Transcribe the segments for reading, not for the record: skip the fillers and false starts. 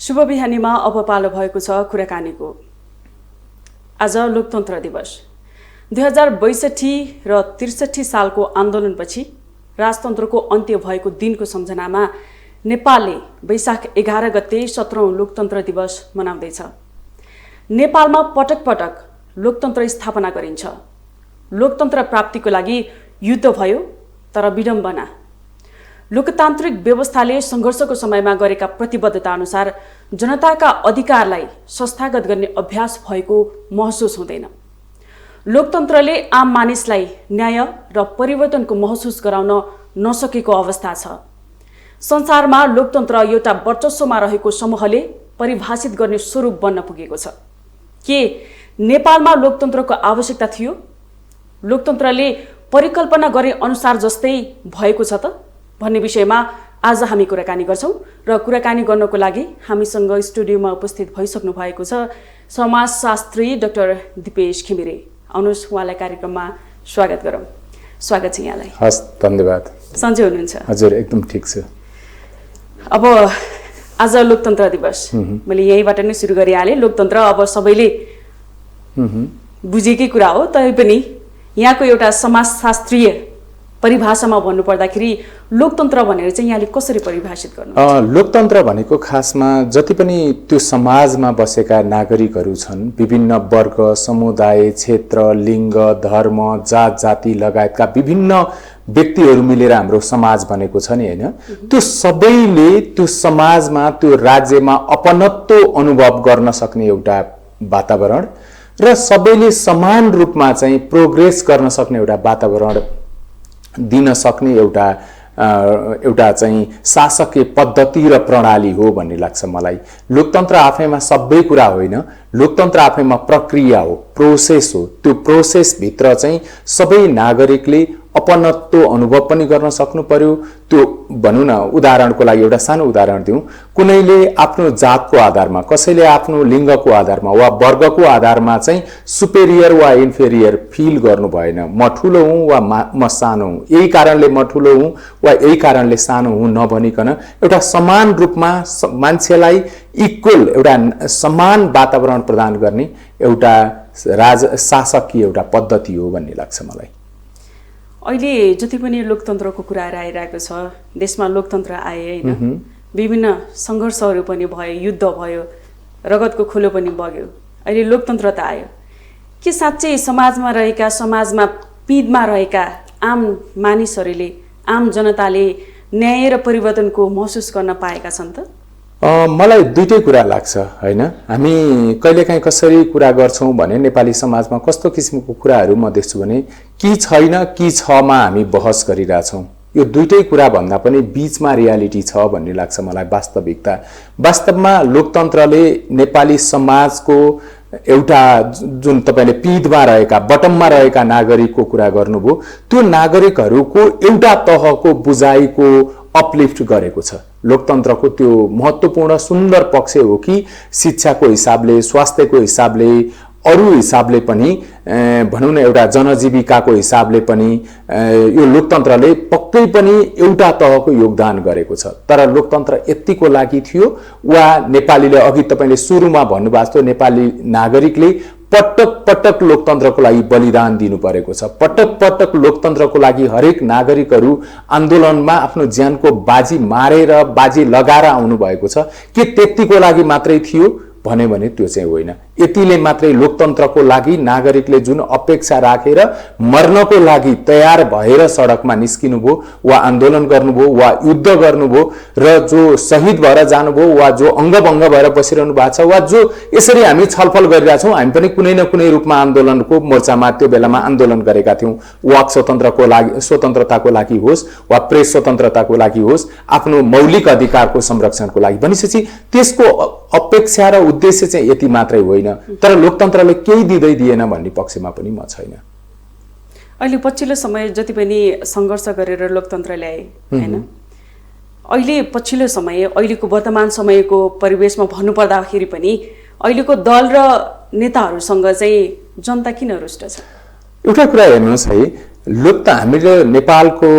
शुभ बिहानीमा अब पालो भएको छ कुराकानीको। आज लोकतन्त्र दिवस 2062 र 63 सालको आन्दोलनपछि राजतन्त्रको अन्त्य भएको दिनको सम्झनामा नेपालले वैशाख 11 गते 17औं लोकतन्त्र दिवस मनाउँदैछ। नेपालमा पटक पटक लोकतन्त्र स्थापना गरिन्छ। लोकतन्त्र प्राप्तिको लागि युद्ध भयो, तर विडम्बना। लोकतान्त्रिक व्यवस्थाले सङ्घर्षको समयमा गरेका प्रतिबद्धता अनुसार जनताका अधिकारलाई संस्थागत गर्ने अभ्यास भएको महसुस हुँदैन। लोकतन्त्रले आम मानिसलाई न्याय र परिवर्तनको महसुस गराउन नसकेको अवस्था छ। संसारमा लोकतन्त्र एउटा वर्चस्वमा रहेको समूहले परिभाषित गर्ने स्वरूप बन्न पुगेको छ। के नेपालमा लोकतन्त्रको आवश्यकता थियो? लोकतन्त्रले परिकल्पना गरे अनुसार जस्तै भएको छ त भन्ने विषयमा आज हामी कुराकानी गर्छौं र कुराकानी गर्नको लागि हामीसँग स्टुडियोमा उपस्थित भइसक्नु भएको छ समाजशास्त्री डाक्टर दिपेश घिमिरे। आउनुहोस् उहाँलाई कार्यक्रममा स्वागत गरौँ। स्वागत छ यहाँलाई। हस्, धन्यवाद। सन्चै हुनुहुन्छ? हजुर, एकदम ठिक छ। अब आज लोकतन्त्र दिवस, मैले यहीबाट नै सुरु गरिहालेँ। लोकतन्त्र अब सबैले बुझेकै कुरा हो, तैपनि यहाँको एउटा समाजशास्त्रीय परिभाषामा भन्नुपर्दाखेरि लोकतन्त्र भनेर चाहिँ यहाँले कसरी परिभाषित गर्नुहुन्छ? लोकतन्त्र भनेको खासमा जति पनि त्यो समाजमा बसेका नागरिकहरू छन्, विभिन्न वर्ग, समुदाय, क्षेत्र, लिङ्ग, धर्म, जात जाति लगायतका विभिन्न व्यक्तिहरू मिलेर हाम्रो समाज बनेको छ नि, हैन? त्यो सबैले त्यो समाजमा, त्यो राज्यमा अपनत्व अनुभव गर्न सक्ने एउटा वातावरण र सबैले समान रूपमा चाहिँ प्रोग्रेस गर्न सक्ने एउटा वातावरण दिन सक्ने एउटा चाहिँ शासकीय पद्धति र प्रणाली हो भन्ने लाग्छ मलाई। लोकतन्त्र आफैमा सबै कुरा होइन, लोकतन्त्र आफैमा प्रक्रिया हो, प्रोसेस हो। त्यो प्रोसेस भित्र चाहिँ सबै नागरिकले अपनत्व अनुभव पनि गर्न सक्नु पर्यो। त्यो भनौँ न, उदाहरणको लागि एउटा सानो उदाहरण दिउँ। कुनैले आफ्नो जातको आधारमा, कसैले आफ्नो लिङ्गको आधारमा वा वर्गको आधारमा चाहिँ सुपेरियर वा इन्फेरियर फिल गर्नु भएन। म ठुलो हुँ वा म सानो हुँ, यही कारणले म ठुलो हुँ वा यही कारणले सानो हुँ नभनिकन एउटा समान रूपमा मान्छेलाई इक्वल एउटा समान वातावरण प्रदान गर्ने एउटा शासकीय एउटा पद्धति हो भन्ने लाग्छ मलाई। अहिले जति पनि लोकतन्त्रको कुराहरू आइरहेको छ, देशमा लोकतन्त्र आए होइन, विभिन्न सङ्घर्षहरू पनि भयो, युद्ध भयो, रगतको खोलो पनि बग्यो, अहिले लोकतन्त्र त आयो। के साँच्चै समाजमा पिँधमा रहेका आम मानिसहरूले, आम जनताले न्याय र परिवर्तनको महसुस गर्न पाएका छन् त? मलाई दुईटै कुरा लाग्छ, हैन? हामी कहिलेकाहीँ कसरी कुरा गर्छौँ भने नेपाली समाजमा कस्तो किसिमको कुराहरू म देख्छु भने कि छैन कि छमा हामी बहस गरिरहेछौँ। यो दुईटै कुरा भन्दा पनि बीचमा रियालिटी छ भन्ने लाग्छ मलाई, वास्तविकता। वास्तवमा लोकतन्त्रले नेपाली समाजको एउटा जुन तपाईले पिँधमा रहेका, बटममा रहेका नागरिकको कुरा गर्नुभयो, त्यो नागरिकहरूको एउटा तहको बुझाइको अपलिफ्ट गरेको छ। लोकतन्त्रको त्यो महत्त्वपूर्ण सुन्दर पक्ष हो कि शिक्षाको हिसाबले, स्वास्थ्यको हिसाबले, अरू हिसाबले पनि भनौँ न, एउटा जनजीविकाको हिसाबले पनि यो लोकतन्त्रले पक्कै पनि एउटा तहको योगदान गरेको छ। तर लोकतन्त्र यतिको लागि थियो वा नेपालीले, अघि तपाईले सुरुमा भन्नुभएको थियो, नेपाली नागरिकले पटक पटक लोकतन्त्रको लागि बलिदान दिनु परेको छ। पटक पटक लोकतन्त्रको लागि हरेक नागरिकहरू आन्दोलनमा आफ्नो ज्यानको बाजी मारेर, बाजी लगाएर आउनु भएको छ। के त्यतिको लागि मात्रै थियो भने त्यो चाहिँ होइन। यतिले मात्रै लोकतन्त्रको लागि नागरिकले जुन अपेक्षा राखेर मर्नको लागि तयार भएर सडकमा निस्किनुभयो वा आन्दोलन गर्नुभयो वा युद्ध गर्नुभयो र जो शहीद भएर जानुभयो वा जो अङ्गभङ्ग भएर बसिरहनु भएको छ वा जो यसरी हामी छलफल गरिरहेछौँ, हामी पनि कुनै न कुनै रूपमा आन्दोलनको मोर्चामा त्यो बेलामा आन्दोलन गरेका थियौँ। वाक स्वतन्त्रताको लागि होस् वा प्रेस स्वतन्त्रताको लागि होस्, आफ्नो मौलिक अधिकारको संरक्षणको लागि। भनेपछि त्यसको अपेक्षा र उद्देश्य चाहिँ यति मात्रै होइन, तर लोकतन्त्रले केही दिँदै दिएन भन्ने पक्षमा पनि म छैन। अहिले पछिल्लो समय जति पनि सङ्घर्ष गरेर लोकतन्त्र ल्याए हैन, अहिले पछिल्लो समय, अहिलेको वर्तमान समयको परिवेशमा भन्नुपर्दाखेरि पनि अहिलेको दल र नेताहरूसँग चाहिँ जनता किन रुष्ट छ? एउटा कुरा हेर्नुहोस् है, हामीले नेपालको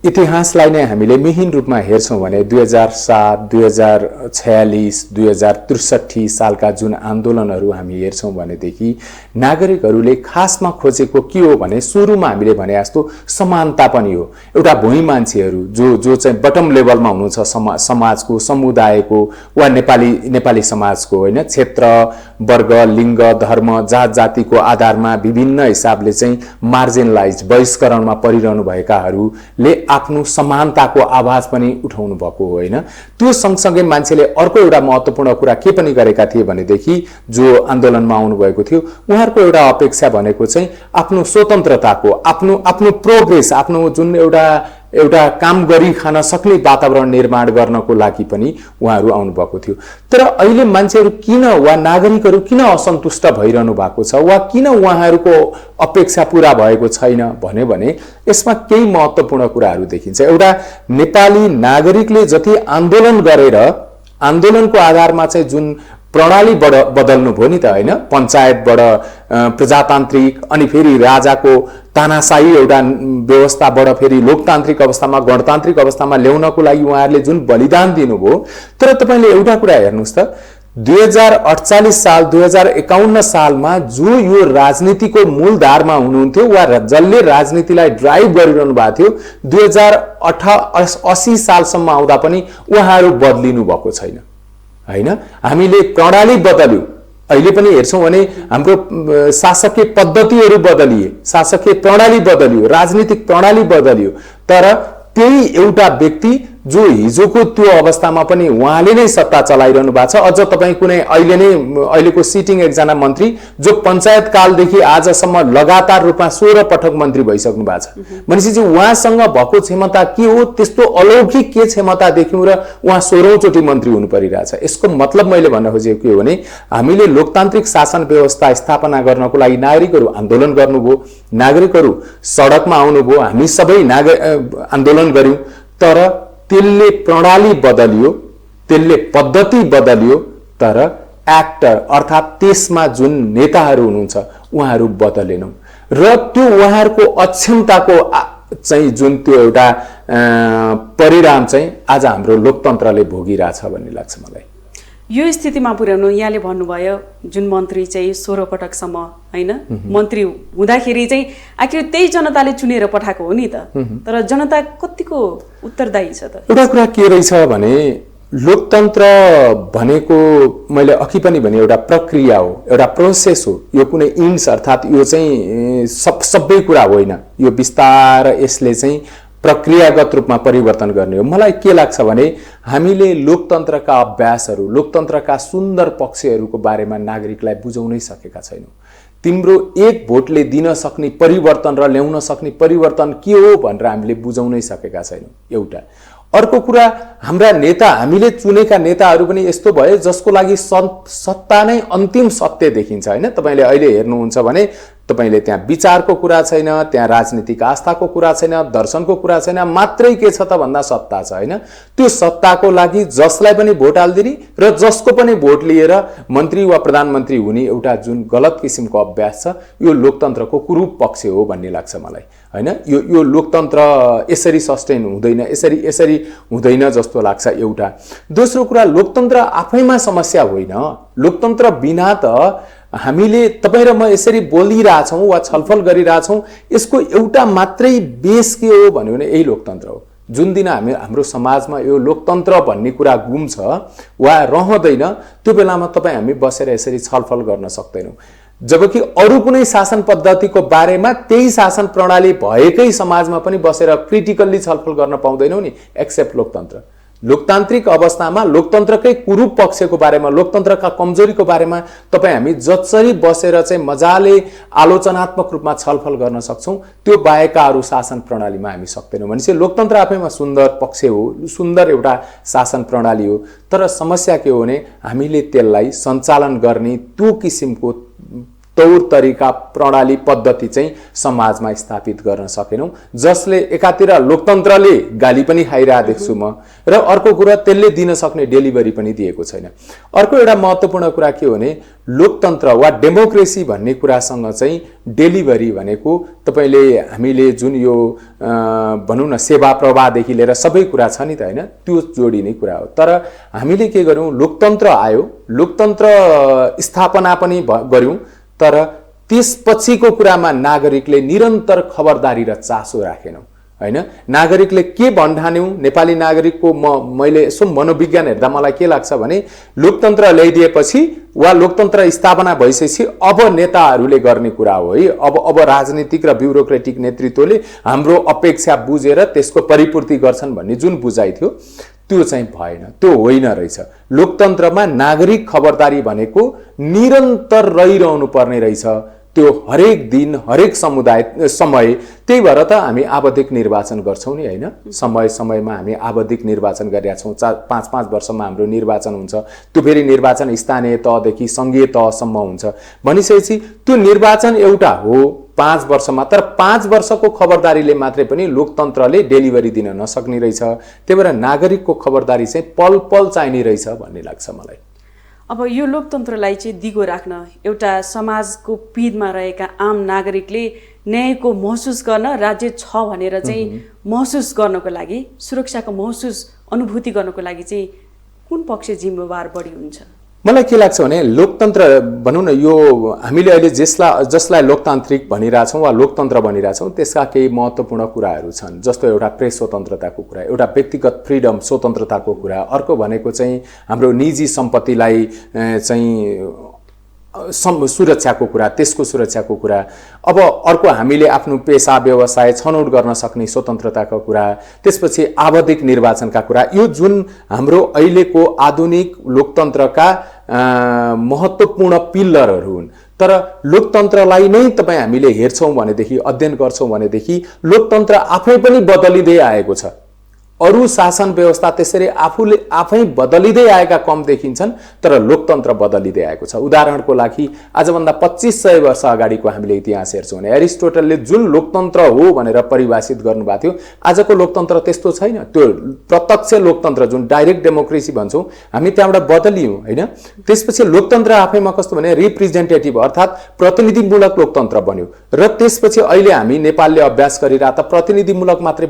इतिहासलाई नै हामीले मिहिन रूपमा हेर्छौँ भने 2007, 2046, 2063 सालका जुन आन्दोलनहरू हामी हेर्छौँ भनेदेखि नागरिकहरूले खासमा खोजेको के हो भने सुरुमा हामीले भने जस्तो समानता पनि हो। एउटा भुइँ मान्छेहरू जो चाहिँ बटम लेभलमा हुनुहुन्छ समाजको, समुदायको वा नेपाली समाजको होइन, क्षेत्र, वर्ग, लिङ्ग, धर्म, जात जातिको आधारमा विभिन्न हिसाबले चाहिँ मार्जिनलाइज बहिष्करणमा परिरहनु भएकाहरूले आफ्नो समानताको आवाज पनि उठाउनु भएको हो होइन। त्यो सँगसँगै मान्छेले अर्को एउटा महत्त्वपूर्ण कुरा के पनि गरेका थिए भनेदेखि जो आन्दोलनमा आउनुभएको थियो उहाँहरूको एउटा अपेक्षा भनेको चाहिँ आफ्नो स्वतन्त्रताको, आफ्नो प्रोग्रेस, आफ्नो जुन एउटा काम गरी खान सक्ने वातावरण निर्माण गर्नको लागि पनि उहाँहरू आउनुभएको थियो। तर अहिले मान्छेहरू किन वा नागरिकहरू किन असन्तुष्ट भइरहनु भएको छ वा किन उहाँहरूको अपेक्षा पूरा भएको छैन भन्यो भने यसमा केही महत्त्वपूर्ण कुराहरू देखिन्छ। एउटा नेपाली नागरिकले जति आन्दोलन गरेर आन्दोलनको आधारमा चाहिँ जुन प्रणाली बदल्नु भयो नि त होइन, पञ्चायतबाट प्रजातान्त्रिक अनि फेरि राजाको तानाशाही एउटा व्यवस्थाबाट फेरि लोकतान्त्रिक अवस्थामा गणतान्त्रिक अवस्थामा ल्याउनको लागि उहाँहरूले जुन बलिदान दिनुभयो। तर तपाईँले एउटा कुरा हेर्नुहोस् त, 2048 साल 2051 सालमा जो यो राजनीतिको मूलधारमा हुनुहुन्थ्यो वा जसले राजनीतिलाई ड्राइभ गरिरहनु भएको थियो 2080 सालसम्म आउँदा पनि उहाँहरू बदलिनु भएको छैन होइन। हामीले प्रणाली बदल्यौँ, अहिले पनि हेर्छौँ भने हाम्रो शासकीय पद्धतिहरू बदलिए, शासकीय प्रणाली बदलियो, राजनीतिक प्रणाली बदलियो, तर त्यही एउटा व्यक्ति जो हिजोको त्यो अवस्थामा पनि उहाँले नै सत्ता चलाइरहनु भएको छ। अझ तपाईँ कुनै अहिलेको सिटिङ एकजना मन्त्री जो पञ्चायत कालदेखि आजसम्म लगातार रूपमा 16 पटक मन्त्री भइसक्नु भएको छ भनेपछि उहाँसँग भएको क्षमता के हो, त्यस्तो अलौकिक के क्षमता देख्यौँ र उहाँ 16औं चोटि मन्त्री हुनु परिरहेछ। यसको मतलब मैले भन्न खोजेको के हो भने हामीले लोकतान्त्रिक शासन व्यवस्था स्थापना गर्नको लागि नागरिकहरू आन्दोलन गर्नुभयो, नागरिकहरू सडकमा आउनुभयो, हामी सबै आन्दोलन गर्यौं, तर त्यसले प्रणाली बदलियो, त्यसले पद्धति बदलियो, तर एक्टर अर्थात् त्यसमा जुन नेताहरू हुनुहुन्छ उहाँहरू बदलेनन् र त्यो उहाँहरूको अक्षमताको चाहिँ जुन त्यो एउटा परिणाम चाहिँ आज हाम्रो लोकतन्त्रले भोगिरहेछ भन्ने लाग्छ मलाई। यो स्थितिमा पुर्याउनु यहाँले भन्नुभयो जुन मन्त्री चाहिँ 16 पटकसम्म हैन मन्त्री हुँदाखेरि चाहिँ आखिर त्यही जनताले चुनेर पठाएको हो नि त, तर जनता कतिको उत्तरदायी छ त? एउटा कुरा के रहेछ भने लोकतन्त्र भनेको मैले अघि पनि भने एउटा प्रक्रिया हो, एउटा प्रोसेस हो। यो कुनै इन्स अर्थात् यो चाहिँ सबै कुरा होइन, यो बिस्तार यसले चाहिँ प्रक्रियागत रूपमा परिवर्तन गर्ने हो। मलाई के लाग्छ भने हामीले लोकतन्त्रका अभ्यासहरू, लोकतन्त्रका सुन्दर पक्षहरूको बारेमा नागरिकलाई बुझाउनै सकेका छैनौँ। तिम्रो एक भोटले दिन सक्ने परिवर्तन र ल्याउन सक्ने परिवर्तन के हो भनेर हामीले बुझाउनै सकेका छैनौँ। एउटा अर्को कुरा, हाम्रा नेता, हामीले चुनेका नेताहरू पनि यस्तो भए जसको लागि सत्ता नै अन्तिम सत्य देखिन्छ हैन। तपाईले अहिले हेर्नुहुन्छ भने तपाईले त्यहाँ विचारको कुरा छैन, त्यहाँ राजनीतिक आस्थाको कुरा छैन, दर्शनको कुरा छैन, मात्रै के छ त भन्दा सत्ता छ हैन। त्यो सत्ताको लागि जसलाई पनि भोट हाल्दिने र जसको पनि भोट लिएर मन्त्री वा प्रधानमन्त्री हुने एउटा जुन गलत किसिमको अभ्यास छ, यो लोकतन्त्रको कुरूप पक्ष हो भन्ने लाग्छ मलाई हैन। यो लोकतन्त्र यसरी सस्टेन हुँदैन, यसरी हुँदैन जस्तो लाग्छ एउटा। दोस्रो कुरा, लोकतन्त्र आफैमा समस्या होइन। लोकतन्त्र बिना त हामीले तपाईँ र म यसरी बोलिरहेछौँ वा छलफल गरिरहेछौँ, यसको एउटा मात्रै बेस के हो भन्यो भने यही लोकतन्त्र हो। जुन दिन हाम्रो समाजमा यो लोकतन्त्र भन्ने कुरा गुम्छ वा रहँदैन, त्यो बेलामा हामी बसेर यसरी छलफल गर्न सक्दैनौँ। जबकि अरू कुनै शासन पद्धतिको बारेमा त्यही शासन प्रणाली भएकै समाजमा पनि बसेर क्रिटिकल्ली छलफल गर्न पाउँदैनौँ नि, एक्सेप्ट लोकतन्त्र। लोकतान्त्रिक अवस्थामा लोकतन्त्रकै कुरूप पक्षको बारेमा, लोकतन्त्रका कमजोरीको बारेमा हामी जसरी बसेर चाहिँ मजाले आलोचनात्मक रूपमा छलफल गर्न सक्छौँ, त्यो बाहेकका अरू शासन प्रणालीमा हामी सक्दैनौँ। भनेपछि लोकतन्त्र आफैमा सुन्दर पक्ष हो, सुन्दर एउटा शासन प्रणाली हो। तर समस्या के हो भने हामीले त्यसलाई सञ्चालन गर्ने त्यो किसिमको तौर तरिका प्रणाली पद्धति चाहिँ समाजमा स्थापित गर्न सकेनौं, जसले एकातिर लोकतन्त्रले गाली पनि खाइरहेको देख्छु म र अर्को कुरा त्यसले दिन सक्ने डेलिभरी पनि दिएको छैन। अर्को एउटा महत्त्वपूर्ण कुरा के हो भने लोकतन्त्र वा डेमोक्रेसी भन्ने कुरासँग चाहिँ डेलिभरी भनेको तपाईले हामीले जुन यो भनौं न सेवा प्रवाहदेखि लिएर सबै कुरा छ नि त हैन, त्यो जोडिने कुरा हो। तर हामीले के गर्यौं, लोकतन्त्र आयो, लोकतन्त्र स्थापना पनि गर्यौं, तर त्यसपछिको कुरामा नागरिकले निरन्तर खबरदारी र चासो राखेनौं हैन। नागरिकले के भन्ठान्यौं, नेपाली नागरिकको मैले यसो मनोविज्ञान हेर्दा मलाई के लाग्छ भने लोकतन्त्र ल्याइदिएपछि वा लोकतन्त्र स्थापना भइसकेपछि अब नेताहरूले गर्ने कुरा हो है, अब राजनीतिक र ब्युरोक्रेटिक नेतृत्वले हाम्रो अपेक्षा बुझेर त्यसको परिपूर्ति गर्छन् भन्ने जुन बुझाइ थियो त्यो चाहिँ भएन, त्यो होइन रहेछ। लोकतन्त्रमा नागरिक खबरदारी भनेको निरन्तर रहिरहनु पर्ने रहेछ, त्यो हरेक दिन हरेक समुदाय समय। त्यही भएर त हामी आवधिक निर्वाचन गर्छौं नि हैन, समय समयमा हामी आवधिक निर्वाचन गरिरहेका छौं। 5-5 वर्षमा हाम्रो निर्वाचन हुन्छ, त्यो फेरि निर्वाचन स्थानीय तहदेखि संघीय तहसम्म हुन्छ भनिसकेपछि त्यो निर्वाचन एउटा हो 5 वर्षमा, तर 5 वर्षको खबरदारीले मात्रै पनि लोकतन्त्रले डेलिभरी दिन नसक्ने रहेछ। त्यही भएर नागरिकको खबरदारी चाहिँ पल पल चाहिने रहेछ भन्ने लाग्छ मलाई। अब यो लोकतन्त्रलाई चाहिँ दिगो राख्न एउटा समाजको पिँधमा रहेका आम नागरिकले न्यायको महसुस गर्न, राज्य छ भनेर चाहिँ महसुस गर्नको लागि, सुरक्षाको महसुस अनुभूति गर्नको लागि चाहिँ कुन पक्ष जिम्मेवार बढी हुन्छ? मलाई के लाग्छ भने लोकतन्त्र भनौं न, यो हामीले अहिले जसलाई लोकतान्त्रिक भनिरहेछौं वा लोकतन्त्र भनिरहेछौं त्यसका केही महत्त्वपूर्ण कुराहरू छन्, जस्तो एउटा प्रेस स्वतन्त्रताको कुरा, एउटा व्यक्तिगत फ्रिडम स्वतन्त्रताको कुरा, अर्को भनेको चाहिँ हाम्रो निजी सम्पत्तिलाई चाहिँ सुरक्षाको कुरा, त्यसको सुरक्षाको कुरा। अब अर्को हामीले आफ्नो पेशा व्यवसाय छनौट गर्न सक्ने स्वतन्त्रताको कुरा, त्यसपछि आवधिक निर्वाचनका कुरा। यो जुन हाम्रो अहिलेको आधुनिक लोकतन्त्रका महत्त्वपूर्ण पिल्लरहरू हुन्। तर लोकतन्त्रलाई नै तपाई हामीले हेर्छौं भनेदेखि, अध्ययन गर्छौं भनेदेखि लोकतन्त्र आफै पनि बदलिँदै आएको छ। अरु शासन व्यवस्था त्यसरी आफै बदलिँदै आएका कम देखिन्छन्, तर लोकतन्त्र बदलिँदै आएको छ। उदाहरणको लागि आजभन्दा 2500 वर्ष अगाडिको हामीले इतिहास हेर्छौं भने एरिस्टोटलले जुन लोकतन्त्र हो भनेर परिभाषित गर्नुभएको थियो, आजको लोकतन्त्र त्यस्तो छैन। त्यो प्रत्यक्ष लोकतन्त्र जुन डाइरेक्ट डेमोक्रेसी भन्छौं हामी त्यहाँबाट बदलियौं हैन। त्यसपछि लोकतन्त्र आफैमा कस्तो भने रिप्रेजेन्टेटिभ अर्थात् प्रतिनिधिमूलक लोकतन्त्र बन्यो, र त्यसपछि अहिले हामी नेपालले अभ्यास गरिरहेका त प्रतिनिधिमूलक मात्रै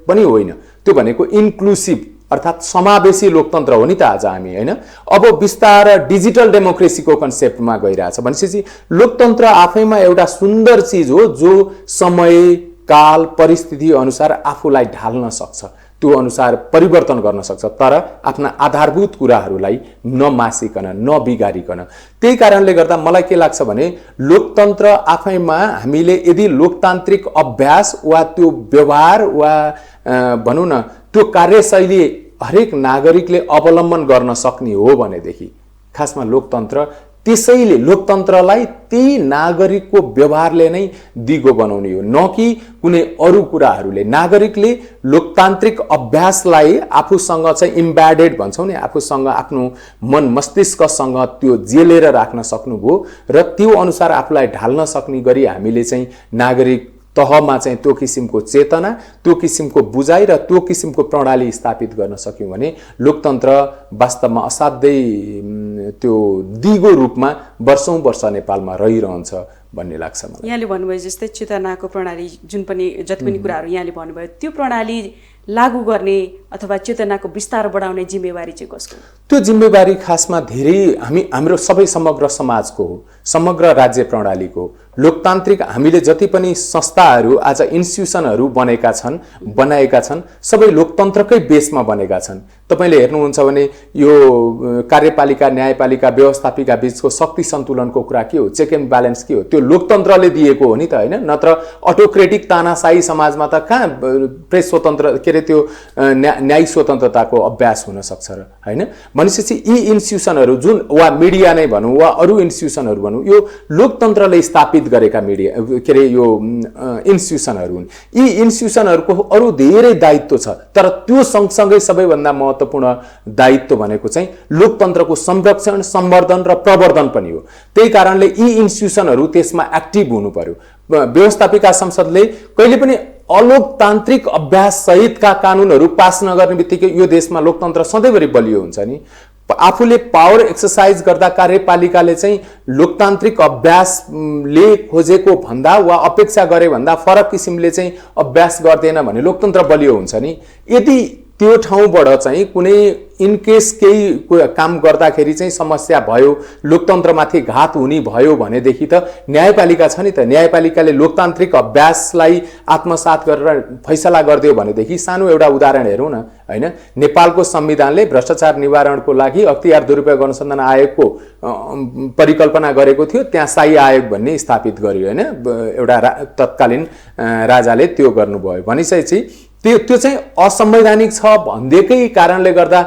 पनि होइन, त्यो भनेको इन्क्लुसिभ अर्थात् समावेशी लोकतन्त्र हो नि त आज हामी हैन। अब बिस्तारै डिजिटल डेमोक्रेसीको कन्सेप्टमा गइरहेछ भनेपछि लोकतन्त्र आफैमा एउटा सुन्दर चीज हो, जो समय काल परिस्थिति अनुसार आफूलाई ढाल्न सक्छ, त्यो अनुसार परिवर्तन गर्न सक्छ, तर आफ्ना आधारभूत कुराहरूलाई नमासिकन नबिगारिकन। त्यही कारणले गर्दा मलाई के लाग्छ भने लोकतन्त्र आफैमा हामीले यदि लोकतान्त्रिक अभ्यास वा त्यो व्यवहार वा भनौं न त्यो कार्यशैली हरेक नागरिकले अवलम्बन गर्न सक्ने हो भनेदेखि, खासमा लोकतन्त्र त्यसैले लोकतन्त्रलाई त्यही नागरिकको व्यवहारले नै दिगो बनाउने हो, न कि कुनै अरू कुराहरूले। नागरिकले लोकतान्त्रिक अभ्यासलाई आफूसँग चाहिँ इम्बेडेड भन्छौं नि, आफूसँग आफ्नो मन मस्तिष्कसँग त्यो जेलेर राख्न सक्नुभयो र त्यो अनुसार आफूलाई ढाल्न सक्ने गरी हामीले चाहिँ नागरिक तहमा चाहिँ त्यो किसिमको चेतना, त्यो किसिमको बुझाइ र त्यो किसिमको प्रणाली स्थापित गर्न सक्यौं भने लोकतन्त्र वास्तवमा असाध्यै त्यो दिगो रूपमा वर्षौं वर्ष नेपालमा रहिरहन्छ भन्ने लाग्छ मलाई। यहाँले भन्नुभयो जस्तै चेतनाको प्रणाली जति पनि कुराहरू यहाँले भन्नुभयो, त्यो प्रणाली लागू गर्ने अथवा चेतनाको विस्तार बढाउने जिम्मेवारी चाहिँ कसको? त्यो जिम्मेवारी खासमा धेरै हाम्रो सबै समग्र समाजको हो, समग्र राज्य प्रणालीको। लोकतान्त्रिक हामीले जति पनि संस्थाहरू आज इन्स्टिट्युसनहरू बनाएका छन् सबै लोकतन्त्रकै बेसमा बनेका छन्। तपाईले हेर्नुहुन्छ भने यो कार्यपालिका न्यायपालिका व्यवस्थापिका बीचको शक्ति सन्तुलनको कुरा के हो, चेक एन्ड ब्यालेन्स के हो, त्यो लोकतन्त्रले दिएको हो नि त हैन। नत्र अटोक्रेटिक तानाशाही समाजमा त कहाँ प्रेस स्वतन्त्र के अरे त्यो न्यायिक स्वतन्त्रताको अभ्यास हुन सक्छ र हैन भनेपछि यी इन्स्टिट्युसनहरू जुन वा मिडिया नै भनौँ वा अरू इन्स्टिट्युसनहरू भनौँ यो लोकतन्त्रले स्थापित गरेका मिडिया के अरे यो इन्स्टिट्युसनहरू हुन् यी इन्स्टिट्युसनहरूको अरू धेरै दायित्व छ तर त्यो सँगसँगै सबैभन्दा महत्त्वपूर्ण दायित्व भनेको चाहिँ लोकतन्त्रको संरक्षण सम्वर्धन र प्रवर्धन पनि हो त्यही कारणले यी इन्स्टिट्युसनहरू त्यसमा एक्टिभ हुनु पर्यो व्यवस्थापिका संसदले कहिले पनि अलोकतान्त्रिक अभ्यास सहितका कानुनहरू पास नगर्ने बित्तिकै यो देशमा लोकतन्त्र सधैँभरि बलियो हुन्छ नि आफूले पावर एक्सरसाइज गर्दा कार्यपालिकाले चाहिँ लोकतान्त्रिक अभ्यासले खोजेको भन्दा वा अपेक्षा गरे भन्दा फरक किसिमले चाहिँ अभ्यास गर्दैन भने लोकतन्त्र बलियो हुन्छ नि यदि त्यो ठाउँबाट चाहिँ कुनै इनकेस केही काम गर्दाखेरि चाहिँ समस्या भयो लोकतन्त्रमाथि घात हुने भयो भनेदेखि त न्यायपालिका छ नि त न्यायपालिकाले लोकतान्त्रिक अभ्यासलाई आत्मसात गरेर फैसला गरिदियो भनेदेखि सानो एउटा उदाहरण हेरौँ न हैन नेपालको संविधानले भ्रष्टाचार निवारणको लागि अख्तियार दुरुपयोग अनुसन्धान आयोगको परिकल्पना गरेको थियो त्यहाँ स्थायी आयोग भन्ने स्थापित गर्यो हैन एउटा तत्कालीन राजाले त्यो गर्नुभयो भनिसकेपछि त्यो चाहिँ असंवैधानिक छ भन्दैकै कारणले गर्दा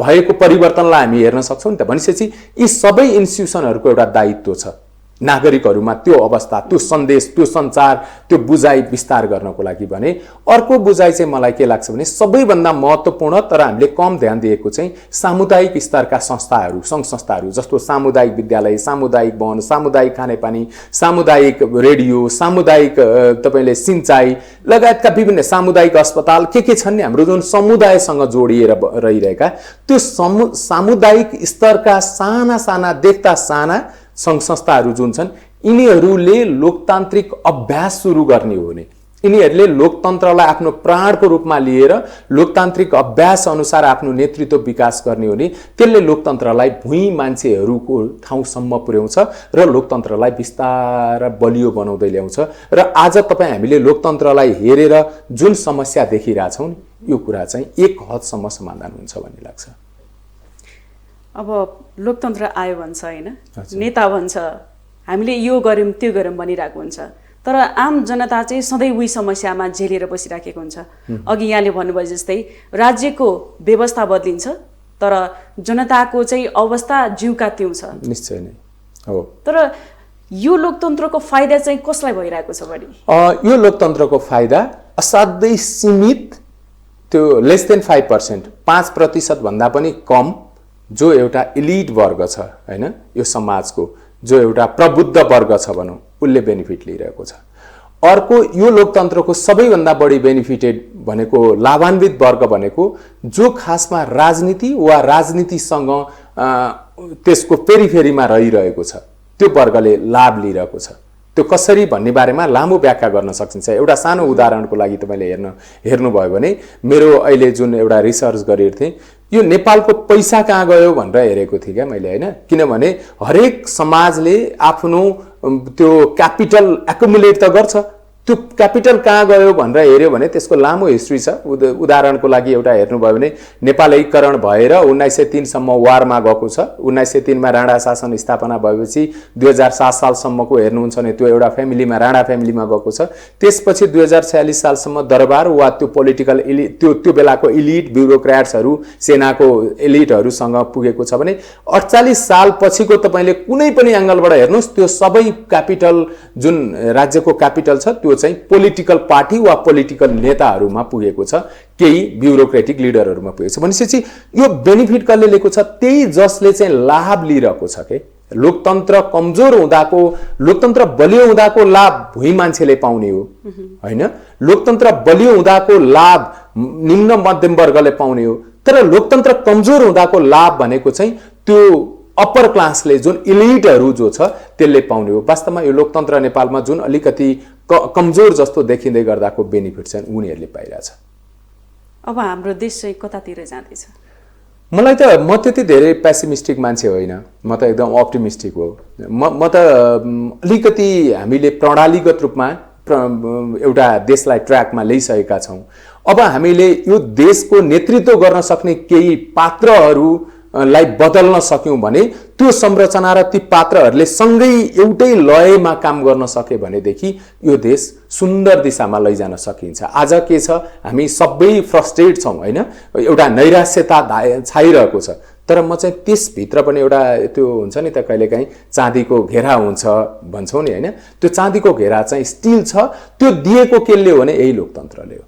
भएको परिवर्तनलाई हामी हेर्न सक्छौं नि त भनिसकेपछि यी सबै इन्स्टिट्युसनहरूको एउटा दायित्व छ नागरिकहरूमा त्यो अवस्था त्यो सन्देश त्यो सञ्चार त्यो बुझाइ विस्तार गर्नको लागि भने अर्को बुझाइ चाहिँ मलाई के लाग्छ भने सबैभन्दा महत्त्वपूर्ण तर हामीले कम ध्यान दिएको चाहिँ सामुदायिक स्तरका संस्थाहरू सङ्घ संस्थाहरू जस्तो सामुदायिक विद्यालय सामुदायिक वन सामुदायिक खानेपानी सामुदायिक रेडियो सामुदायिक तपाईले सिंचाइ लगायतका विभिन्न सामुदायिक अस्पताल के छन् नि हाम्रो जुन समुदायसँग जोडिएर रहिरहेका त्यो सामुदायिक स्तरका साना साना देख्दा साना सङ्घ संस्थाहरू जुन छन् यिनीहरूले लोकतान्त्रिक अभ्यास सुरु गर्ने हो भने यिनीहरूले लोकतन्त्रलाई आफ्नो प्राणको रूपमा लिएर लोकतान्त्रिक अभ्यास अनुसार आफ्नो नेतृत्व विकास गर्ने हो भने त्यसले लोकतन्त्रलाई भुइँ मान्छेहरूको ठाउँसम्म पुर्याउँछ र लोकतन्त्रलाई बिस्तार बलियो बनाउँदै ल्याउँछ र आज तपाईँ हामीले लोकतन्त्रलाई हेरेर जुन समस्या देखिरहेछौँ यो कुरा चाहिँ एक हदसम्म समाधान हुन्छ भन्ने लाग्छ अब लोकतन्त्र आयो भन्छ हैन नेता भन्छ हामीले यो गर्यौं त्यो गर्यौं भनिरहेको हुन्छ तर आम जनता चाहिँ सधैँ उही समस्यामा झेलेर बसिराखेको हुन्छ अघि यहाँले भन्नुभयो जस्तै राज्यको व्यवस्था बदलिन्छ तर जनताको चाहिँ अवस्था जिउका त्यौं छ निश्चय नै हो तर यो लोकतन्त्रको फाइदा चाहिँ कसलाई भइरहेको छ बढी यो लोकतन्त्रको फाइदा असाध्यै सीमित त्यो लेस देन 5% 5% भन्दा पनि कम जो एउटा इलिट वर्ग छ हैन यो समाजको जो एउटा प्रबुद्ध वर्ग छ भनौं उले बेनिफिट लिइरहेको छ अर्को यो लोकतन्त्रको सबैभन्दा बढी बेनिफिटेड भनेको लाभान्वित वर्ग भनेको जो खासमा राजनीति वा राजनीतिसँग त्यसको पेरिफेरीमा रहिरहेको छ त्यो वर्गले लाभ लिइरहेको छ त्यो कसरी भन्ने बारेमा लामो व्याख्या गर्न सकिन्छ एउटा सानो उदाहरणको लागि तपाईले हेर्नुभयो भने मेरो अहिले जुन एउटा रिसर्च गरेको थिएँ यो नेपालको पैसा कहाँ गयो भनेर हेरेको थिएँ क्या मैले हैन किनभने हरेक समाजले आफ्नो त्यो क्यापिटल एक्युमुलेट त गर्छ त्यो क्यापिटल कहाँ गयो भनेर हेर्यो भने त्यसको लामो हिस्ट्री छ उदाहरणको लागि एउटा हेर्नुभयो भने नेपाल एकीकरण भएर 1903 सम्म वारमा गएको छ 1903 मा राणा शासन स्थापना भएपछि 2007 सालसम्मको हेर्नुहुन्छ भने त्यो एउटा फ्यामिलीमा राणा फ्यामिलीमा गएको छ त्यसपछि 2046 सालसम्म दरबार वा त्यो पोलिटिकल त्यो बेलाको इलिट ब्युरोक्र्याट्सहरू सेनाको इलिटहरूसँग पुगेको छ भने 48 साल पछिको तपाईले कुनै पनि एंगलबाट हेर्नुस् त्यो सबै क्यापिटल जुन राज्यको क्यापिटल छ त्यो चाहिँ पोलिटिकल पार्टी वा पोलिटिकल नेताहरूमा पुगेको छ केही ब्युरोक्रेटिक लिडरहरूमा पुगेको छ भनेपछि यो बेनिफिट कसले लिएको छ त्यही जसले चाहिँ लाभ लिइरहेको छ के लोकतन्त्र कमजोर हुँदाको लोकतन्त्र बलियो हुँदाको लाभ भुइँ मान्छेले पाउने हो हैन लोकतन्त्र बलियो हुँदाको लाभ निम्न मध्यम वर्गले पाउने हो तर लोकतन्त्र कमजोर हुँदाको लाभ भनेको चाहिँ त्यो अप्पर क्लासले जुन इलिटहरू जो छ त्यसले पाउने हो वास्तवमा यो लोकतन्त्र नेपालमा जुन अलिकति कमजोर जस्तो देखिँदै गर्दाको बेनिफिट चाहिँ उनीहरूले पाइरहेछ अब हाम्रो देश चाहिँ कतातिर जाँदैछ मलाई त म त्यति धेरै पेसिमिस्टिक मान्छे होइन म त एकदम अप्टिमिस्टिक हो म त अलिकति हामीले प्रणालीगत रूपमा एउटा देशलाई ट्र्याकमा ल्याइसकेका छौं अब हामीले यो देशको नेतृत्व गर्न सक्ने केही पात्रहरू लाई बदल्न सक्यौं भने त्यो संरचना र ती पात्रहरूले सँगै एउटै लयमा काम गर्न सके भनेदेखि यो देश सुन्दर दिशामा लैजान सकिन्छ। आज के छ, हामी सबै फ्रस्ट्रेट छौं हैन, एउटा नैराश्यता छाइरहेको छ। तर म चाहिँ त्यसभित्र पनि एउटा त्यो हुन्छ नि त, कहिलेकाहीँ चाँदीको घेरा हुन्छ भन्छौँ नि हैन, त्यो चाँदीको घेरा चाहिँ स्टिल छ, त्यो दिएको केले हो भने यही लोकतन्त्रले हो।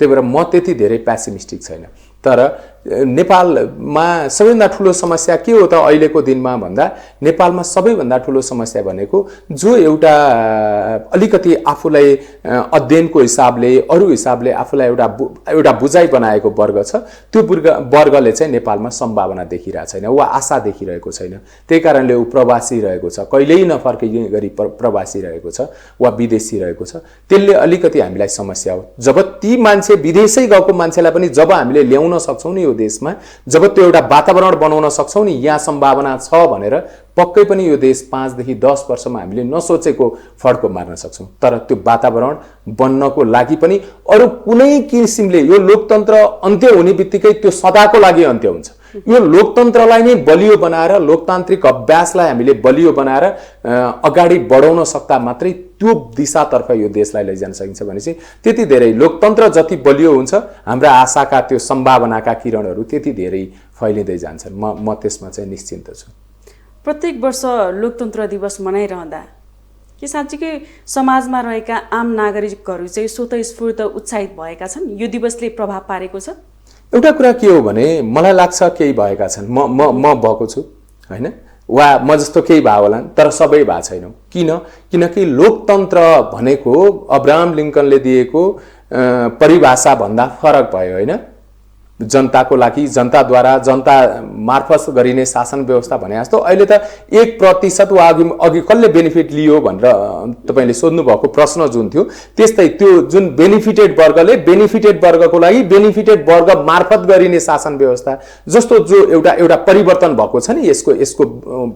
त्यही भएर म त्यति धेरै पेसिमिस्टिक छैन। तर नेपालमा सबैभन्दा ठुलो समस्या के हो त अहिलेको दिनमा भन्दा, नेपालमा सबैभन्दा ठुलो समस्या भनेको जो एउटा अलिकति आफूलाई अध्ययनको हिसाबले अरू हिसाबले आफूलाई एउटा बुझाइ बनाएको वर्ग छ, त्यो वर्गले चाहिँ नेपालमा सम्भावना देखिरहेको छैन वा आशा देखिरहेको छैन। त्यही कारणले ऊ प्रवासी रहेको छ, कहिल्यै नफर्किने गरी प्रवासी रहेको छ वा विदेशी रहेको छ। त्यसले अलिकति हामीलाई समस्या हो। जब ती मान्छे विदेशै गएको मान्छेलाई पनि जब हामीले ल्याउन सक्छौं नि यो देशमा, जब त्यो एउटा वातावरण बनाउन सक्छौं नि यहाँ सम्भावना छ भनेर, पक्कै पनि यो देश 5 देखि 10 वर्षमा हामीले नसोचेको फड्को मार्न सक्छौं। तर त्यो वातावरण बन्नको लागि पनि अरु कुनै किसिमले यो लोकतन्त्र अन्त्य हुने बित्तिकै त्यो सदाको लागि अन्त्य हुन्छ। यो लोकतन्त्रलाई नै बलियो बनाएर, लोकतान्त्रिक अभ्यासलाई हामीले बलियो बनाएर अगाडि बढाउन सक्दा मात्रै त्यो दिशातर्फ यो देशलाई लैजान सकिन्छ। भनेपछि त्यति धेरै लोकतन्त्र जति बलियो हुन्छ, हाम्रा आशाका त्यो सम्भावनाका किरणहरू त्यति धेरै फैलिँदै जान्छन्। म त्यसमा चाहिँ निश्चिन्त छु। प्रत्येक वर्ष लोकतन्त्र दिवस मनाइरहँदा के साँच्चीकै समाजमा रहेका आम नागरिकहरू चाहिँ स्वतःस्फूर्त उत्साहित भएका छन्? यो दिवसले प्रभाव पारेको छ? एउटा कुरा के हो भने मलाई लाग्छ केही भएका छन्। म भएको छु हैन, वा म जस्तो केही भयो होला, तर सबै भएको छैनौँ। किनकि लोकतन्त्र भनेको अब्राहम लिंकनले दिएको परिभाषा भन्दा फरक भयो हैन। जनताको लागि, जनताद्वारा, जनता मार्फत गरिने शासन व्यवस्था भने जस्तो अहिले त 1% वा अघि कसले बेनिफिट लियो भनेर तपाईले सोध्नु भएको प्रश्न जुन थियो, त्यस्तै त्यो जुन बेनिफिटेड वर्गले बेनिफिटेड वर्गको लागि बेनिफिटेड वर्ग मार्फत गरिने शासन व्यवस्था जस्तो जो एउटा परिवर्तन भएको छ नि यसको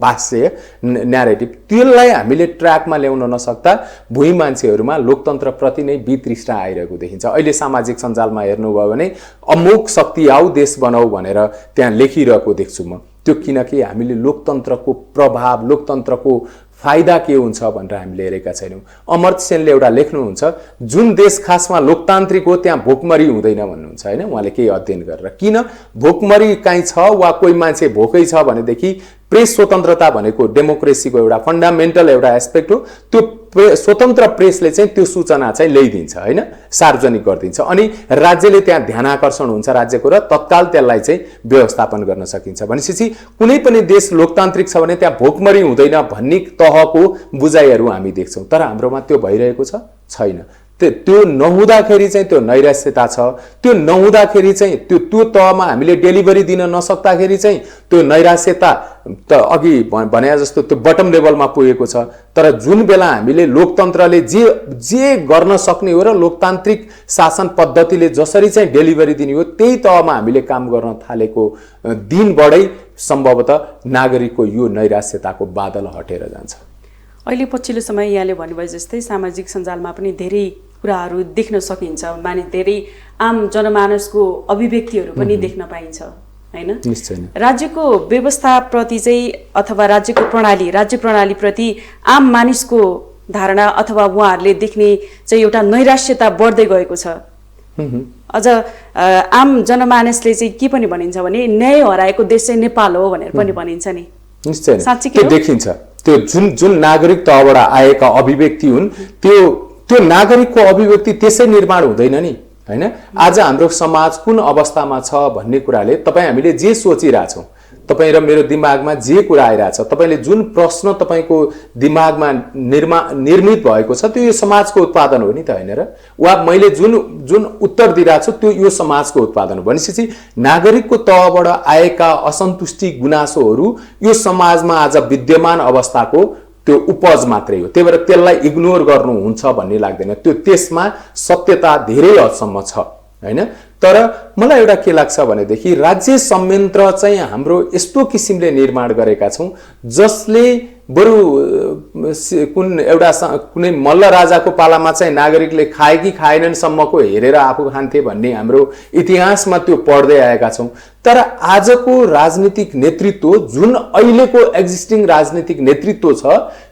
भाष्य न्यारेटिभ, त्यसलाई हामीले ट्र्याकमा ल्याउन नसक्दा भुइँ मान्छेहरूमा लोकतन्त्र प्रति नै वितृष्णा आइरहेको देखिन्छ। अहिले सामाजिक सञ्जालमा हेर्नुभयो भने अमुक आऊ देश बनाऊ भनेर त्यहाँ लेखिरहेको देख्छु म। त्यो किनकि हामीले लोकतन्त्रको प्रभाव, लोकतन्त्रको फाइदा के हुन्छ भनेर हामीले हेरेका छैनौँ। अमर्त्य सेनले एउटा लेख्नुहुन्छ, जुन देश खासमा लोकतान्त्रिक हो त्यहाँ भोकमरी हुँदैन भन्नुहुन्छ हैन, उहाँले केही अध्ययन गरेर। किन भोकमरी काहीँ छ वा कोही मान्छे भोकै छ भनेदेखि प्रेस स्वतन्त्रता भनेको डेमोक्रेसीको एउटा फन्डामेन्टल एउटा एस्पेक्ट हो। त्यो स्वतन्त्र प्रेसले चाहिँ त्यो सूचना चाहिँ ल्याइदिन्छ हैन, सार्वजनिक गरिदिन्छ, अनि राज्यले त्यहाँ ध्यानाकर्षण हुन्छ राज्यको र तत्काल त्यसलाई चाहिँ व्यवस्थापन गर्न सकिन्छ। भनेपछि कुनै पनि देश लोकतान्त्रिक छ भने त्यहाँ भोकमरी हुँदैन भन्ने तहको बुझाइहरू हामी देख्छौँ। तर हाम्रोमा त्यो भइरहेको छैन। त्यो नहुँदाखेरि चाहिँ त्यो नैराश्यता छ। त्यो नहुँदाखेरि चाहिँ त्यो तहमा हामीले डेलिभरी दिन नसक्दाखेरि चाहिँ त्यो नैराश्यता त अघि भने जस्तो त्यो बटम लेभलमा पुगेको छ। तर जुन बेला हामीले लोकतन्त्रले जे गर्न सक्ने हो र लोकतान्त्रिक शासन पद्धतिले जसरी चाहिँ डेलिभरी दिने हो त्यही तहमा हामीले काम गर्न थालेको दिनबाटै सम्भवतः नागरिकको यो नैराश्यताको बादल हटेर जान्छ। अहिले पछिल्लो समय यहाँले भन्नुभयो जस्तै सामाजिक सञ्जालमा पनि धेरै कुराहरू देख्न सकिन्छ, धेरै आम जनमानसको अभिव्यक्तिहरू पनि देख्न पाइन्छ हैन। निश्चय नै राज्यको व्यवस्थाप्रति चाहिँ अथवा राज्यको राज्य प्रणालीप्रति आम मानिसको धारणा अथवा उहाँहरूले देख्ने चाहिँ एउटा नैराश्यता बढ्दै गएको छ। अझ आम जनमानसले चाहिँ के पनि भनिन्छ भने न्याय हराएको देश चाहिँ नेपाल हो भनेर पनि भनिन्छ नि। निश्चय नै साँच्चै त्यो देखिन्छ। त्यो जुन नागरिक तहबाट आएका अभिव्यक्ति हुन् त्यो नागरिकको अभिव्यक्ति त्यसै निर्माण हुँदैन नि हैन। आज हाम्रो समाज कुन अवस्थामा छ भन्ने कुराले तपाईँ हामीले जे सोचिरहेछौँ, तपाईँ र मेरो दिमागमा जे कुरा आइरहेछ, तपाईँले जुन प्रश्न तपाईँको दिमागमा निर्मित भएको छ त्यो यो समाजको उत्पादन हो नि त हैन र। वा मैले जुन उत्तर दिइरहेछु त्यो यो समाजको उत्पादन हो। भनेपछि नागरिकको तहबाट आएका असन्तुष्टि गुनासोहरू यो समाजमा आज विद्यमान अवस्थाको त्यो उपज मात्रै हो। त्यही भएर त्यसलाई इग्नोर गर्नुहुन्छ भन्ने लाग्दैन। त्यसमा सत्यता धेरै हदसम्म छ हैन। तर मलाई एउटा के लाग्छ भनेदेखि राज्य संयन्त्र चाहिँ हाम्रो यस्तो किसिमले निर्माण गरेका छौँ जसले बरु कुनै मल्ल राजाको पालामा चाहिँ नागरिकले खाए कि खाएनन् सम्मको हेरेर आफू खान्थे भन्ने हाम्रो इतिहासमा त्यो पढ्दै आएका छौँ। तर आजको राजनीतिक नेतृत्व जुन अहिलेको एक्जिस्टिङ राजनीतिक नेतृत्व छ,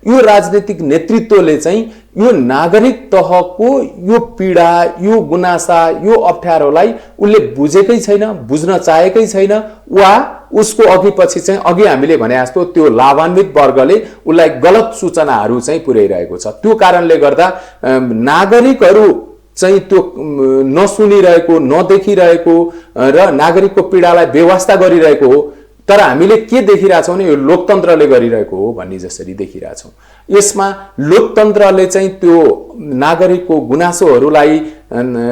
यो राजनीतिक नेतृत्वले चाहिँ यो नागरिक तहको यो पीडा, यो गुनासा, यो अप्ठ्यारोलाई उसले बुझेकै छैन, बुझ्न चाहेकै छैन, वा उसको अघि पछि चाहिँ अघि हामीले भने जस्तो त्यो लाभान्वित वर्गले उसलाई गलत सूचनाहरू चाहिँ पुर्याइरहेको छ। त्यो कारणले गर्दा नागरिकहरू चाहिँ त्यो नसुनिरहेको, नदेखिरहेको र नागरिकको पीडालाई बेवास्ता गरिरहेको हो। तर हामीले के देखिरहेछौँ भने यो लोकतन्त्रले गरिरहेको हो भन्ने जसरी देखिरहेछौँ। यसमा लोकतन्त्रले चाहिँ त्यो नागरिकको गुनासोहरूलाई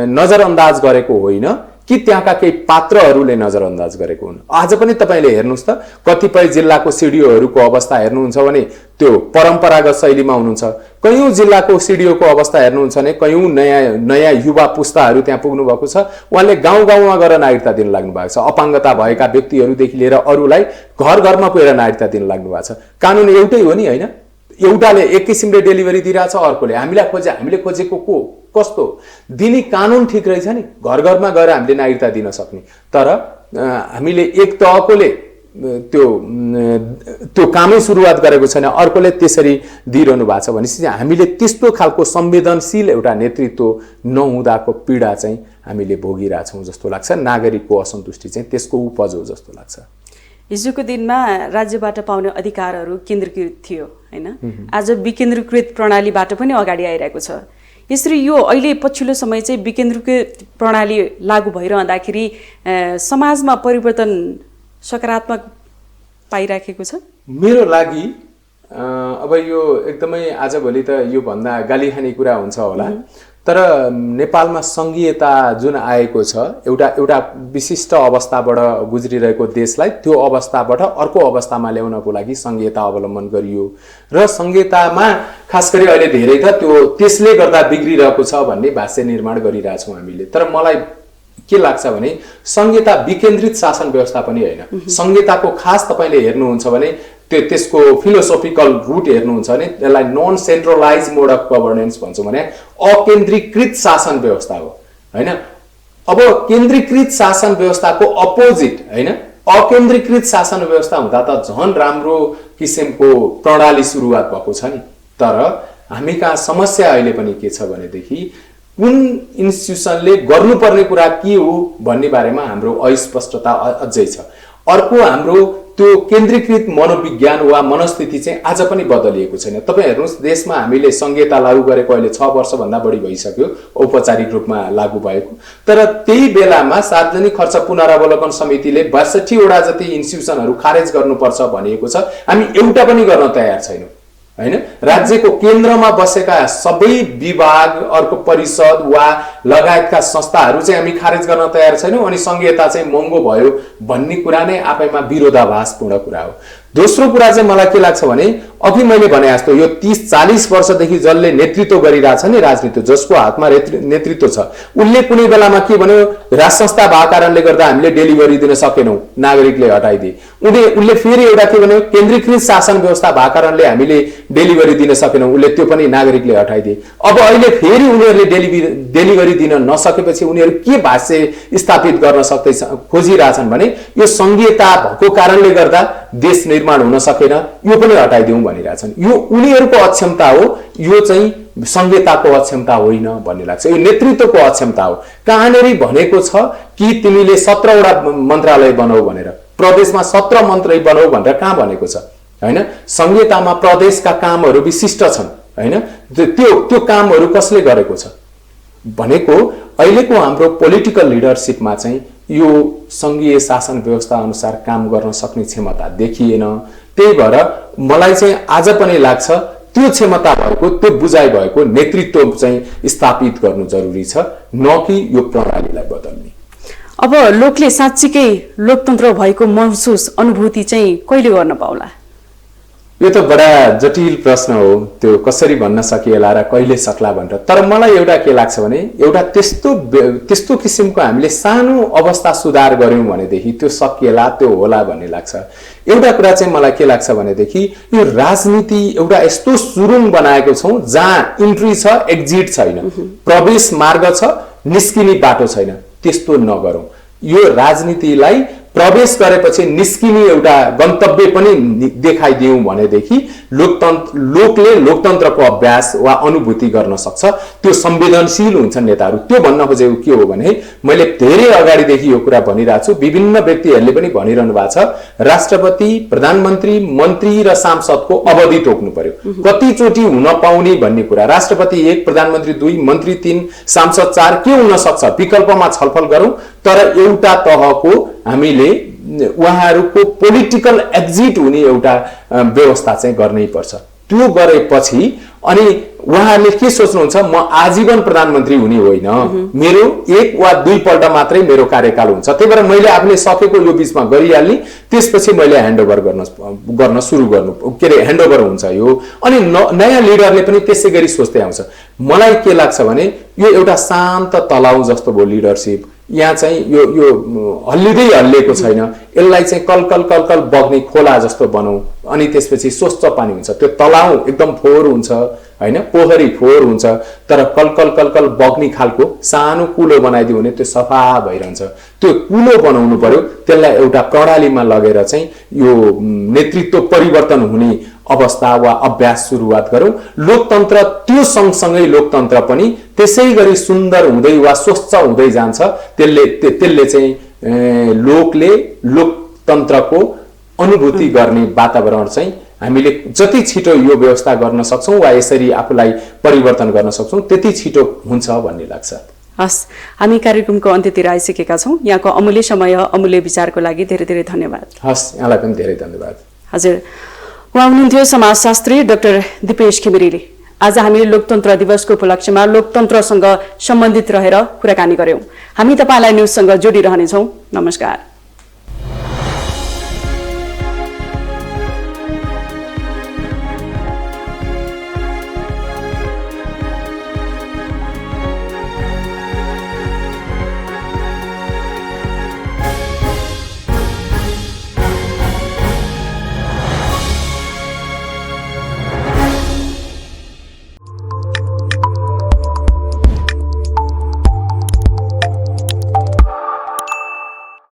नजरअन्दाज गरेको होइन कि त्यहाँका केही पात्रहरूले नजरअन्दाज गरेको हुन्। आज पनि तपाईले हेर्नुस् त, कतिपय जिल्लाको सिडिओहरूको अवस्था हेर्नुहुन्छ भने त्यो परम्परागत शैलीमा हुनुहुन्छ। कयौं जिल्लाको सिडिओको अवस्था हेर्नुहुन्छ भने कयौं नयाँ युवा पुस्ताहरू त्यहाँ पुग्नु भएको छ। उहाँले गाउँ गाउँमा गएर नागरिकता दिन लाग्नु भएको छ। अपाङ्गता भएका व्यक्तिहरूदेखि लिएर अरूलाई घर घरमा पुगेर नागरिकता दिन लाग्नु भएको छ। कानुन एउटै हो नि, होइन? एउटाले एक किसिमले डेलिभरी दिइरहेछ, अर्कोले हामीले खोजेको को कस्तो दिने कानुन ठिक रहेछ नि, घर घरमा गएर हामीले नागरिकता दिन सक्ने। तर हामीले एक तहकोले त्यो कामै सुरुवात गरेको छैन, अर्कोले त्यसरी दिइरहनु भएको छ भनेपछि हामीले त्यस्तो खालको संवेदनशील एउटा नेतृत्व नहुँदाको पीडा चाहिँ हामीले भोगिरहेछौँ जस्तो लाग्छ। नागरिकको असन्तुष्टि चाहिँ त्यसको उपज हो जस्तो लाग्छ। हिजोको दिनमा राज्यबाट पाउने अधिकारहरू केन्द्रीकृत थियो, हैन? आज विकेन्द्रीकृत प्रणालीबाट पनि अगाडि आइरहेको छ। यसरी यो अहिले पछिल्लो समय चाहिँ विकेन्द्रीकृत प्रणाली लागू भइरहँदाखेरि समाजमा परिवर्तन सकारात्मक पाइराखेको छ। मेरो लागि अब यो एकदमै आजभोलि त यो भन्दा गाली खाने कुरा हुन्छ होला, तर नेपालमा संघीयता जुन आएको छ, एउटा विशिष्ट अवस्थाबाट गुज्रिरहेको देशलाई त्यो अवस्थाबाट अर्को अवस्थामा ल्याउनको लागि संघीयता अवलम्बन गरियो र संघीयतामा खास गरी अहिले धेरै त त्यो त्यसले गर्दा बिग्रिरहेको छ भन्ने भाष्य निर्माण गरिरहेछौँ हामीले। तर मलाई के लाग्छ भने संघीयता विकेन्द्रित शासन व्यवस्था पनि होइन। संघीयताको खास तपाईले हेर्नुहुन्छ भने त्यसको फिलोसोफिकल रुट हेर्नुहुन्छ भने त्यसलाई non centralise mode of governance भन्छौँ भने अकेन्द्रीकृत शासन व्यवस्था हो, होइन? अब केन्द्रीकृत शासन व्यवस्थाको अपोजिट, होइन, अकेन्द्रीकृत शासन व्यवस्था हुँदा त झन् राम्रो किसिमको प्रणाली सुरुवात भएको छ नि। तर हामी कहाँ समस्या अहिले पनि के छ भनेदेखि कुन इन्स्टिट्युसनले गर्नुपर्ने कुरा के हो भन्ने बारेमा हाम्रो अस्पष्टता अझै छ। अर्को हाम्रो त्यो केन्द्रीकृत मनोविज्ञान वा मनस्थिति चाहिँ आज पनि बदलिएको छैन। तपाईँ हेर्नुहोस्, देशमा हामीले संघीयता लागू गरेको अहिले 6 वर्षभन्दा बढी भइसक्यो औपचारिक रूपमा लागू भएको। तर त्यही बेलामा सार्वजनिक खर्च पुनरावलोकन समितिले 62 वटा जति इन्स्टिट्युसनहरू खारेज गर्नुपर्छ भनिएको छ। हामी एउटा पनि गर्न तयार छैनौँ, होइन? राज्यको केन्द्रमा बसेका सबै विभाग, अर्को परिषद वा लगायतका संस्थाहरू चाहिँ हामी खारेज गर्न तयार छैनौँ। अनि संघीयता चाहिँ महँगो भयो भन्ने कुरा नै आफैमा विरोधाभासपूर्ण कुरा हो। दोस्रो कुरा चाहिँ मलाई के लाग्छ भने अघि मैले भने जस्तो यो 30-40 वर्षदेखि जसले नेतृत्व गरिरहेछ नि राजनीति, जसको हातमा नेतृत्व छ, उसले कुनै बेलामा के भन्यो, राज संस्था भएको कारणले गर्दा हामीले डेलिभरी दिन सकेनौँ, नागरिकले हटाइदिए। उसले फेरि एउटा के भन्यो, केन्द्रीकृत शासन व्यवस्था भएको कारणले हामीले डेलिभरी दिन सकेनौँ, उसले त्यो पनि नागरिकले हटाइदिए। अब अहिले फेरि उनीहरूले डेलिभरी दिन नसकेपछि उनीहरू के भाष्य स्थापित गर्न सक्दैछ खोजिरहेछन् भने यो संघीयता भएको कारणले गर्दा देश निर्माण हुन सकेन, यो पनि हटाइदिउँ भनिरहेछन्। यो उनीहरूको अक्षमता हो, यो चाहिँ संघीयताको अक्षमता होइन भन्ने लाग्छ। यो नेतृत्वको अक्षमता हो। कहाँनिर भनेको छ कि तिमीले 17 वटा मन्त्रालय बनाऊ भनेर, प्रदेशमा 17 मन्त्री बनाऊ भनेर कहाँ भनेको छ, होइन? संघीयतामा प्रदेशका कामहरू विशिष्ट छन्, होइन? त्यो कामहरू कसले गरेको छ भनेको अहिलेको हाम्रो पोलिटिकल लिडरसिपमा चाहिँ यो संघीय शासन व्यवस्था अनुसार काम गर्न सक्ने क्षमता देखिएन। त्यही भएर मलाई चाहिँ आज पनि लाग्छ त्यो क्षमता भएको, त्यो बुझाइ भएको नेतृत्व चाहिँ स्थापित गर्नु जरुरी छ, न कि यो प्रणालीलाई बदल्ने। अब लोकले साँच्चीकै लोकतन्त्र भएको महसुस अनुभूति चाहिँ कहिले गर्न पाउला? यो त बडा जटिल प्रश्न हो, त्यो कसरी भन्न सकिएला र कहिले सक्ला भनेर। तर मलाई एउटा के लाग्छ भने एउटा त्यस्तो किसिमको हामीले सानो अवस्था सुधार गर्यौं भनेदेखि त्यो सकिएला, त्यो होला भन्ने लाग्छ। एउटा कुरा चाहिँ मलाई के लाग्छ भनेदेखि यो राजनीति एउटा यस्तो सुरुङ बनाएको छौं जहाँ इन्ट्री छ, एक्जिट छैन, प्रवेश मार्ग छ, निस्किने बाटो छैन। त्यस्तो नगरौं। यो राजनीतिलाई प्रवेश गरेपछि निस्किने एउटा गन्तव्य पनि देखाइदियौं भनेदेखि लोकले लोकतन्त्रको अभ्यास वा अनुभूति गर्न सक्छ। त्यो संवेदनशील हुन्छन् नेताहरू। त्यो भन्न खोजेको के हो भने मैले धेरै अगाडिदेखि यो कुरा भनिरहेको छु, विभिन्न व्यक्तिहरूले पनि भनिरहनु भएको छ, राष्ट्रपति, प्रधानमन्त्री, मन्त्री र सांसदको अवधि तोक्नु पर्यो। कतिचोटि हुन पाउने भन्ने कुरा, राष्ट्रपति 1, प्रधानमन्त्री 2, मन्त्री 3, सांसद 4 के हुन सक्छ, विकल्पमा छलफल गरौं। तर एउटा तहको हामीले उहाँहरूको पोलिटिकल एक्जिट हुने एउटा व्यवस्था चाहिँ गर्नै पर्छ। त्यो गरेपछि अनि उहाँहरूले के सोच्नुहुन्छ, म आजीवन प्रधानमन्त्री हुने होइन, मेरो 1 वा 2 पल्ट मात्रै मेरो कार्यकाल हुन्छ, त्यही भएर मैले आफूले सकेको यो बीचमा गरिहाल्ने, त्यसपछि मैले ह्यान्डओभर गर्न सुरु गर्नु के अरे ह्यान्डओभर हुन्छ यो। अनि नयाँ लिडरले पनि त्यसै गरी सोच्दै आउँछ। मलाई के लाग्छ भने यो एउटा शान्त तलाउ जस्तो भयो लिडरशिप। यहाँ चाहिँ यो हल्लिएको छैन, यसलाई चाहिँ कलकल बग्ने खोला जस्तो बनाऊ, अनि त्यसपछि स्वच्छ पानी हुन्छ। त्यो तलाउ एकदम फोहोर हुन्छ हैन, पोखरी फोहोर हुन्छ, तर कलकल बग्ने खालको सानो कुलो बनाइदियो भने त्यो सफा भइरहन्छ। त्यो कुलो बनाउनु पर्यो, त्यसलाई एउटा प्रणालीमा लगेर चाहिँ यो नेतृत्व परिवर्तन हुने अवस्था वा अभ्यास सुरुवात गरौं। लोकतन्त्र त्यो सँगसँगै लोकतन्त्र पनि त्यसै गरी सुन्दर हुँदै वा स्वच्छ हुँदै जान्छ। त्यसले चाहिँ लोकले लोकतन्त्रको अनुभूति गर्ने वातावरण चाहिँ हामीले जति छिटो यो व्यवस्था गर्न सक्छौं वा यसरी आफूलाई परिवर्तन गर्न सक्छौं त्यति छिटो हुन्छ भन्ने लाग्छ। हस्, हामी कार्यक्रमको अन्त्यतिर आइसकेका छौं। यहाँको अमूल्य समय, अमूल्य विचारको लागि धेरै धेरै धन्यवाद। हस्, यहाँलाई पनि धेरै धन्यवाद। हजुर, उहाँ हुनुहुन्थ्यो समाजशास्त्री डाक्टर दिपेश घिमिरेले। आज हामी लोकतन्त्र दिवसको उपलक्ष्यमा लोकतन्त्रसँग सम्बन्धित रहेर कुराकानी गर्यौं। हामी तपाईलाई न्यूजसँग जोडिरहनेछौं। नमस्कार।